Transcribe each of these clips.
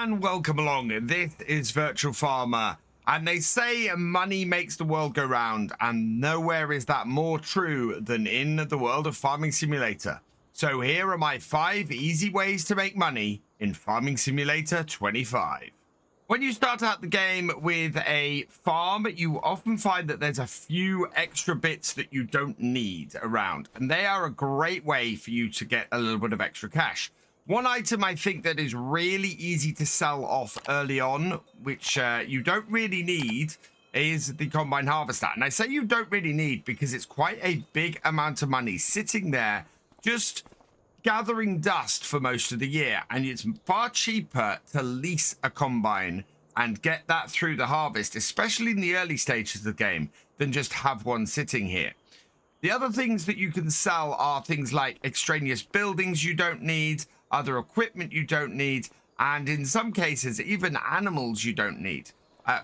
and welcome along. This is Virtual Farmer, and they say money makes the world go round, and nowhere is that more true than in the world of Farming Simulator. So here are my 5 easy ways to make money in Farming Simulator 25. When you start out the game with a farm, you often find that there's a few extra bits that you don't need around, and they are a great way for you to get a little bit of extra cash. One item I think that is really easy to sell off early on, which you don't really need, is the Combine Harvester. And I say you don't really need because it's quite a big amount of money sitting there just gathering dust for most of the year. And it's far cheaper to lease a Combine and get that through the harvest, especially in the early stages of the game, than just have one sitting here. The other things that you can sell are things like extraneous buildings you don't need, other equipment you don't need, and in some cases, even animals you don't need.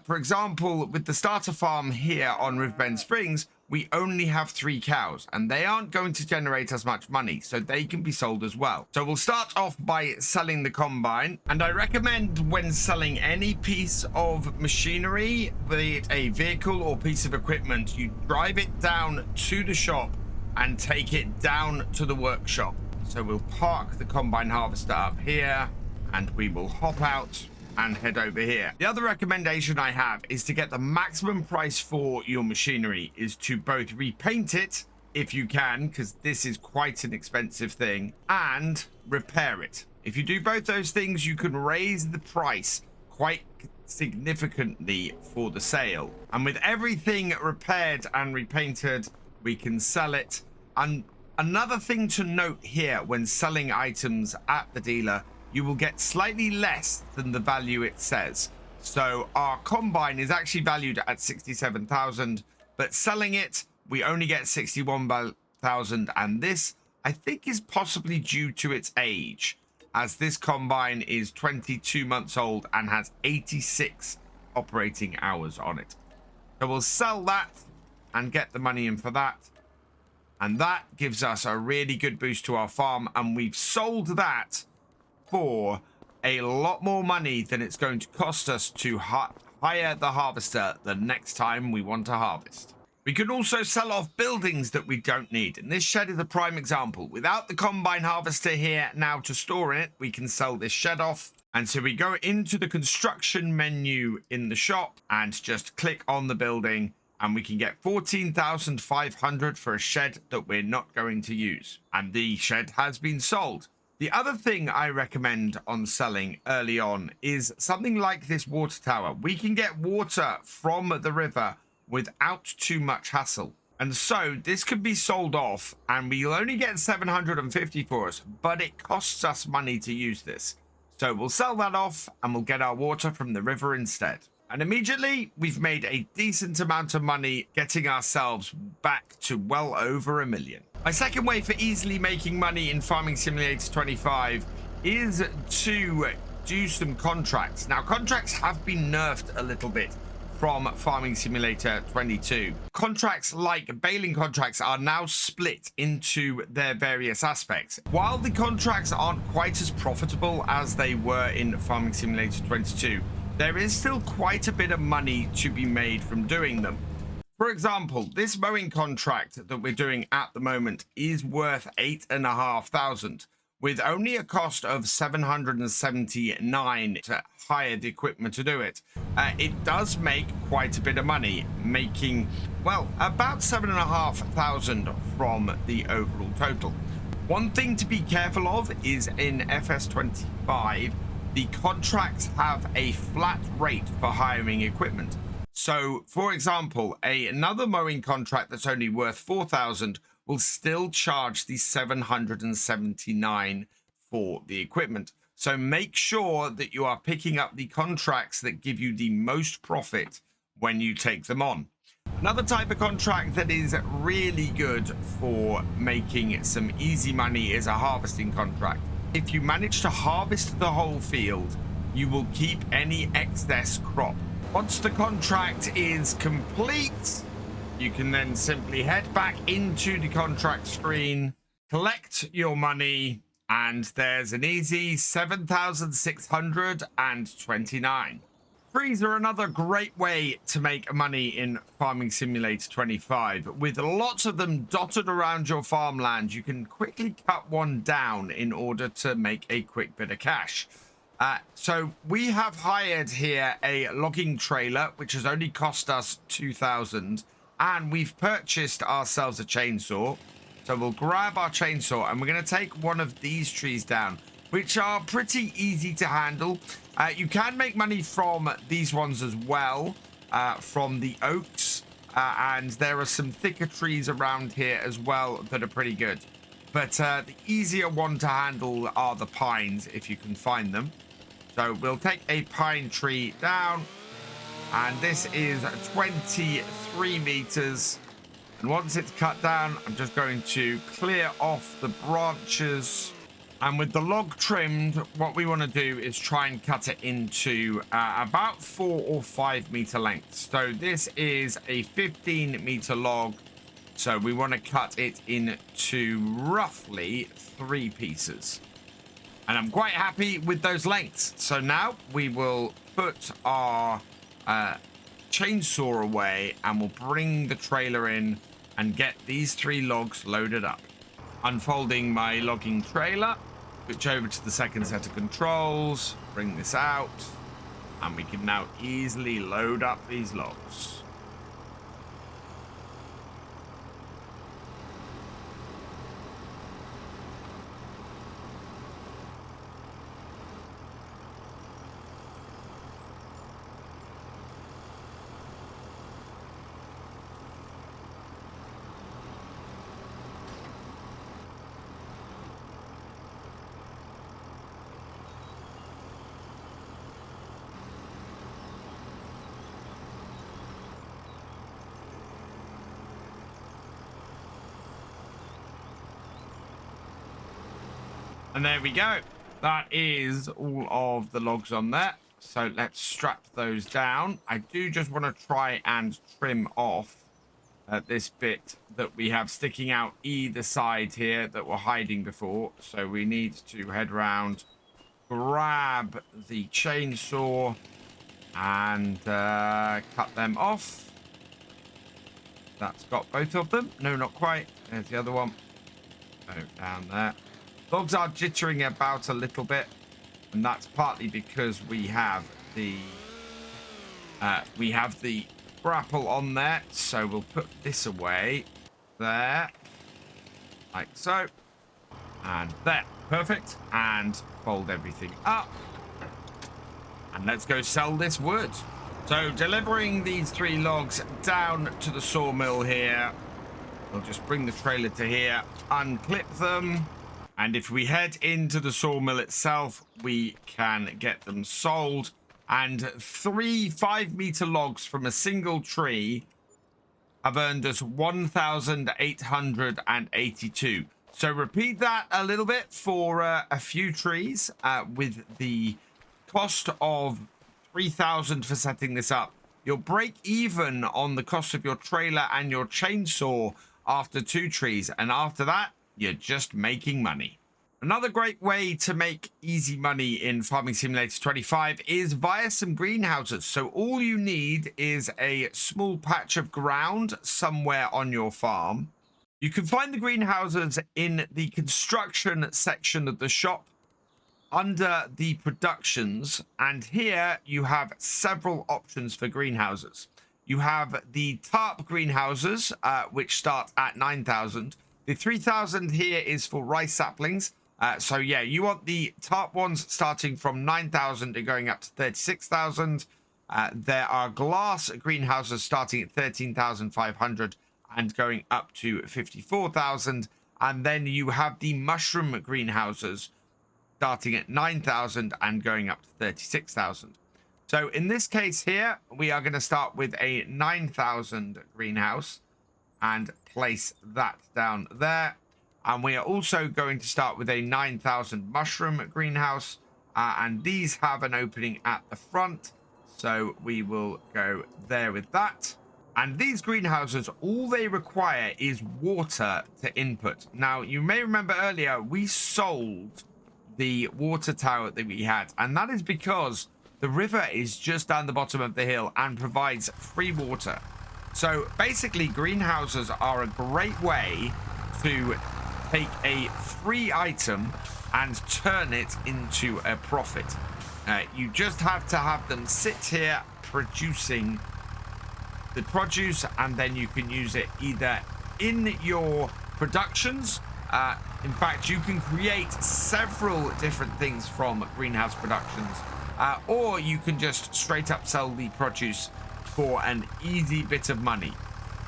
For example, with the starter farm here on Riverbend Springs, we only have 3 cows, and they aren't going to generate as much money, so they can be sold as well. So we'll start off by selling the Combine, and I recommend when selling any piece of machinery, be it a vehicle or piece of equipment, you drive it down to the shop and take it down to the workshop. So we'll park the Combine Harvester up here, and we will hop out and head over here. The other recommendation I have is to get the maximum price for your machinery is to both repaint it, if you can, because this is quite an expensive thing, and repair it. If you do both those things, you can raise the price quite significantly for the sale. And with everything repaired and repainted, we can sell it. And another thing to note here when selling items at the dealer, you will get slightly less than the value it says. So our Combine is actually valued at 67,000, but selling it, we only get 61,000. And this, I think, is possibly due to its age, as this Combine is 22 months old and has 86 operating hours on it. So we'll sell that and get the money in for that. And that gives us a really good boost to our farm. And we've sold that for a lot more money than it's going to cost us to hire the harvester the next time we want to harvest. We can also sell off buildings that we don't need, and this shed is a prime example. Without the Combine Harvester here now to store in it, we can sell this shed off. And so we go into the construction menu in the shop and just click on the building, and we can get 14,500 for a shed that we're not going to use. And the shed has been sold. The other thing I recommend on selling early on is something like this water tower. We can get water from the river without too much hassle. And so this could be sold off, and we'll only get 750 for us, but it costs us money to use this. So we'll sell that off and we'll get our water from the river instead. And immediately we've made a decent amount of money, getting ourselves back to well over $1 million. My second way for easily making money in Farming Simulator 25 is to do some contracts. Now, contracts have been nerfed a little bit from Farming Simulator 22. Contracts like baling contracts are now split into their various aspects. While the contracts aren't quite as profitable as they were in Farming Simulator 22, there is still quite a bit of money to be made from doing them. For example, this mowing contract that we're doing at the moment is worth 8,500, with only a cost of 779 to hire the equipment to do it. It does make quite a bit of money, making, well, about 7,500 from the overall total. One thing to be careful of is in FS25, the contracts have a flat rate for hiring equipment. So, for example, another mowing contract that's only worth 4,000 will still charge the 779 for the equipment. So make sure that you are picking up the contracts that give you the most profit when you take them on. Another type of contract that is really good for making some easy money is a harvesting contract. If you manage to harvest the whole field, you will keep any excess crop. Once the contract is complete, you can then simply head back into the contract screen, collect your money, And there's an easy 7,629. Trees are another great way to make money in Farming Simulator 25. With lots of them dotted around your farmland, you can quickly cut one down in order to make a quick bit of cash. So we have hired here a logging trailer, which has only cost us 2,000, and we've purchased ourselves a chainsaw. So we'll grab our chainsaw and we're going to take one of these trees down, which are pretty easy to handle. You can make money from these ones as well, from the oaks, and there are some thicker trees around here as well that are pretty good. But the easier one to handle are the pines, if you can find them. So we'll take a pine tree down, and this is 23 meters. And once it's cut down, I'm just going to clear off the branches. And with the log trimmed, what we want to do is try and cut it into about 4 or 5 meter lengths. So this is a 15-meter log. So we want to cut it into roughly 3 pieces. And I'm quite happy with those lengths. So now we will put our chainsaw away and we'll bring the trailer in and get these 3 logs loaded up. Unfolding my logging trailer, switch over to the second set of controls, bring this out, and we can now easily load up these logs. And there we go. That is all of the logs on there. So let's strap those down. I do just want to try and trim off this bit that we have sticking out either side here that were hiding before. So we need to head round, grab the chainsaw, and cut them off. That's got both of them. No, not quite. There's the other one. So down there. Logs are jittering about a little bit, and that's partly because we have the grapple on there. So we'll put this away there, like so, and there, perfect. And fold everything up, and let's go sell this wood. So delivering these 3 logs down to the sawmill here. We'll just bring the trailer to here, unclip them. And if we head into the sawmill itself, we can get them sold. And 3 5-meter logs from a single tree have earned us 1,882. So repeat that a little bit for a few trees with the cost of 3,000 for setting this up. You'll break even on the cost of your trailer and your chainsaw after 2 trees. And after that, you're just making money. Another great way to make easy money in Farming Simulator 25 is via some greenhouses. So all you need is a small patch of ground somewhere on your farm. You can find the greenhouses in the construction section of the shop under the productions. And here you have several options for greenhouses. You have the tarp greenhouses, which start at 9,000. The 3,000 here is for rice saplings. So yeah, you want the tarp ones starting from 9,000 and going up to 36,000. There are glass greenhouses starting at 13,500 and going up to 54,000. And then you have the mushroom greenhouses starting at 9,000 and going up to 36,000. So in this case here, we are going to start with a 9,000 greenhouse and place that down there. And we are also going to start with a 9,000 mushroom greenhouse. And these have an opening at the front. So we will go there with that. And these greenhouses, all they require is water to input. Now, you may remember earlier, we sold the water tower that we had. And that is because the river is just down the bottom of the hill and provides free water. So basically, greenhouses are a great way to take a free item and turn it into a profit. You just have to have them sit here producing the produce, and then you can use it either in your productions. In fact, you can create several different things from greenhouse productions, or you can just straight up sell the produce for an easy bit of money.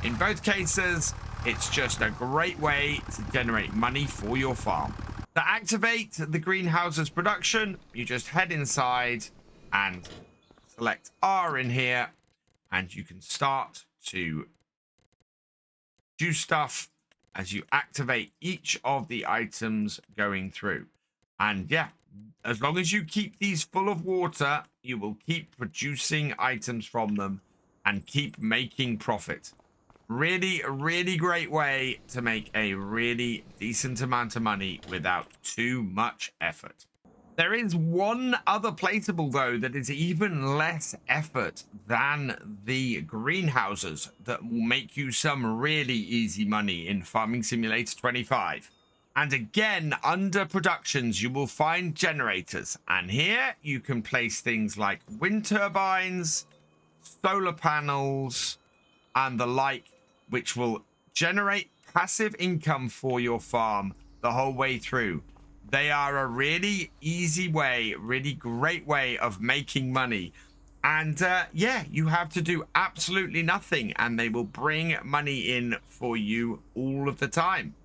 In both cases, it's just a great way to generate money for your farm. To activate the greenhouse's production, you just head inside and select R in here, and you can start to do stuff as you activate each of the items going through. And yeah, as long as you keep these full of water, you will keep producing items from them and keep making profit. Really, really great way to make a really decent amount of money without too much effort. There is one other placeable, though, that is even less effort than the greenhouses that will make you some really easy money in Farming Simulator 25. And again, under productions, you will find generators. And here you can place things like wind turbines, solar panels, and the like, which will generate passive income for your farm the whole way through. They are a really easy way, really great way of making money. And yeah, you have to do absolutely nothing, and they will bring money in for you all of the time.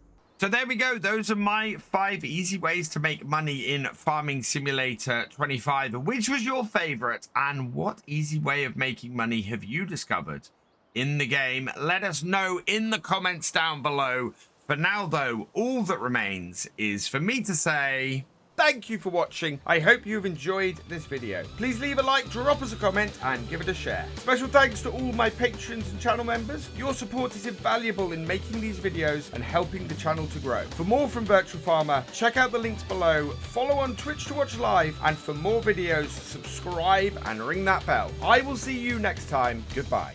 So there we go. Those are my 5 easy ways to make money in Farming Simulator 25. Which was your favorite, and what easy way of making money have you discovered in the game? Let us know in the comments down below. For now, though, all that remains is for me to say thank you for watching. I hope you've enjoyed this video. Please leave a like, drop us a comment, and give it a share. Special thanks to all my patrons and channel members. Your support is invaluable in making these videos and helping the channel to grow. For more from Virtual Farmer, check out the links below, follow on Twitch to watch live, and for more videos, subscribe and ring that bell. I will see you next time. Goodbye.